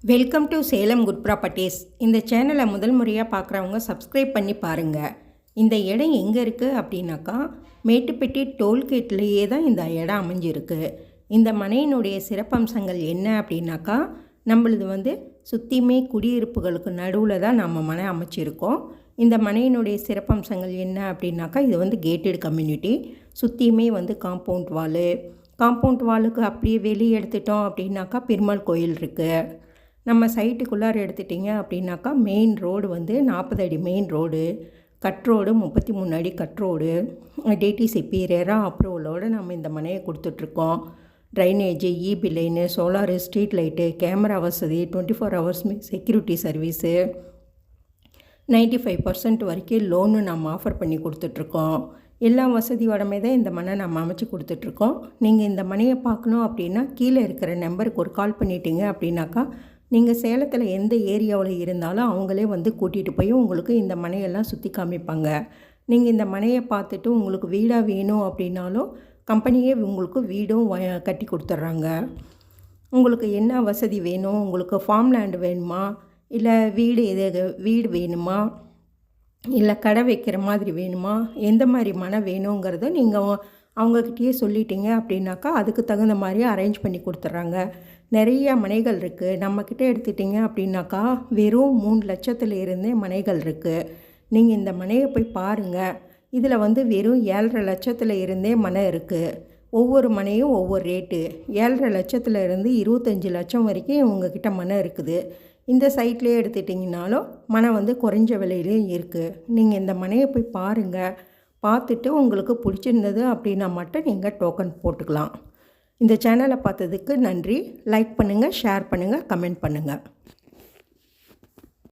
Welcome to Salem good properties. இந்த சேனலை முதல் முறையாக பார்க்குறவங்க சப்ஸ்கிரைப் பண்ணி பாருங்கள். இந்த இடம் எங்கே இருக்குது அப்படின்னாக்கா, மேட்டுப்பட்டி டோல்கேட்லேயே தான் இந்த இடம் அமைஞ்சிருக்கு. இந்த மனையினுடைய சிறப்பம்சங்கள் என்ன அப்படின்னாக்கா, நம்மளது சுற்றியுமே குடியிருப்புகளுக்கு நடுவில் தான் நம்ம மனை அமைச்சிருக்கோம். இந்த மனையினுடைய சிறப்பம்சங்கள் என்ன அப்படின்னாக்கா, இது கேட்டட் கம்யூனிட்டி. சுற்றியுமே காம்பவுண்ட் வாலுக்கு அப்படியே வெளியே எடுத்துட்டோம் அப்படின்னாக்கா பெருமாள் கோயில் இருக்குது. நம்ம சைட்டுக்குள்ளார எடுத்துட்டிங்க அப்படின்னாக்கா மெயின் ரோடு 40 அடி மெயின் ரோடு, கட் ரோடு 33 அடி கட் ரோடு, டிடிசிபி ரெரா அப்ரூவலோடு நம்ம இந்த மனையை கொடுத்துட்ருக்கோம். Drainage, EB line, solar, street light, camera வசதி, 24 ஹவர்ஸ் செக்யூரிட்டி சர்வீஸு, 95% வரைக்கும் லோனு நம்ம ஆஃபர் பண்ணி கொடுத்துட்ருக்கோம். எல்லா வசதியோடமே தான் இந்த மனை நம்ம அமைச்சு கொடுத்துட்ருக்கோம். நீங்கள் இந்த மனையை பார்க்கணும் அப்படின்னா கீழே இருக்கிற நம்பருக்கு ஒரு கால் பண்ணிட்டீங்க அப்படின்னாக்கா, நீங்கள் சேலத்தில் எந்த ஏரியாவில் இருந்தாலும் அவங்களே கூட்டிகிட்டு போய் உங்களுக்கு இந்த மனையெல்லாம் சுற்றி காமிப்பாங்க. நீங்கள் இந்த மனையை பார்த்துட்டு உங்களுக்கு வீடாக வேணும் அப்படின்னாலும் கம்பெனியே உங்களுக்கு வீடும் கட்டி கொடுத்துட்றாங்க. உங்களுக்கு என்ன வசதி வேணும், உங்களுக்கு ஃபார்ம் லேண்டு வேணுமா, இல்லை வீடு வேணுமா, இல்லை கடை வைக்கிற மாதிரி வேணுமா, எந்த மாதிரி மனை வேணுங்கிறத நீங்கள் அவங்கக்கிட்டேயே சொல்லிட்டீங்க அப்படின்னாக்கா அதுக்கு தகுந்த மாதிரி அரேஞ்ச் பண்ணி கொடுத்துட்றாங்க. நிறைய மனைகள் இருக்குது. நம்மக்கிட்ட எடுத்துட்டிங்க அப்படின்னாக்கா வெறும் 3 லட்சத்தில் இருந்தே மனைகள் இருக்குது. நீங்கள் இந்த மனையை போய் பாருங்கள். இதில் வெறும் 7.5 லட்சத்தில் இருந்தே மனை இருக்குது. ஒவ்வொரு மனையும் ஒவ்வொரு ரேட்டு. 7.5 லட்சத்தில் இருந்து 25 லட்சம் வரைக்கும் உங்ககிட்ட மனை இருக்குது. இந்த சைட்லேயே எடுத்துட்டிங்கனாலும் மனை குறைஞ்ச விலையிலையும் இருக்குது. நீங்கள் இந்த மனையை போய் பாருங்கள். பார்த்துட்டு உங்களுக்கு பிடிச்சிருந்தது அப்படின்னா மட்டும் நீங்கள் டோக்கன் போட்டுக்கலாம். இந்த சேனலை பார்த்ததுக்கு நன்றி. லைக் பண்ணுங்கள், ஷேர் பண்ணுங்கள், கமெண்ட் பண்ணுங்கள்.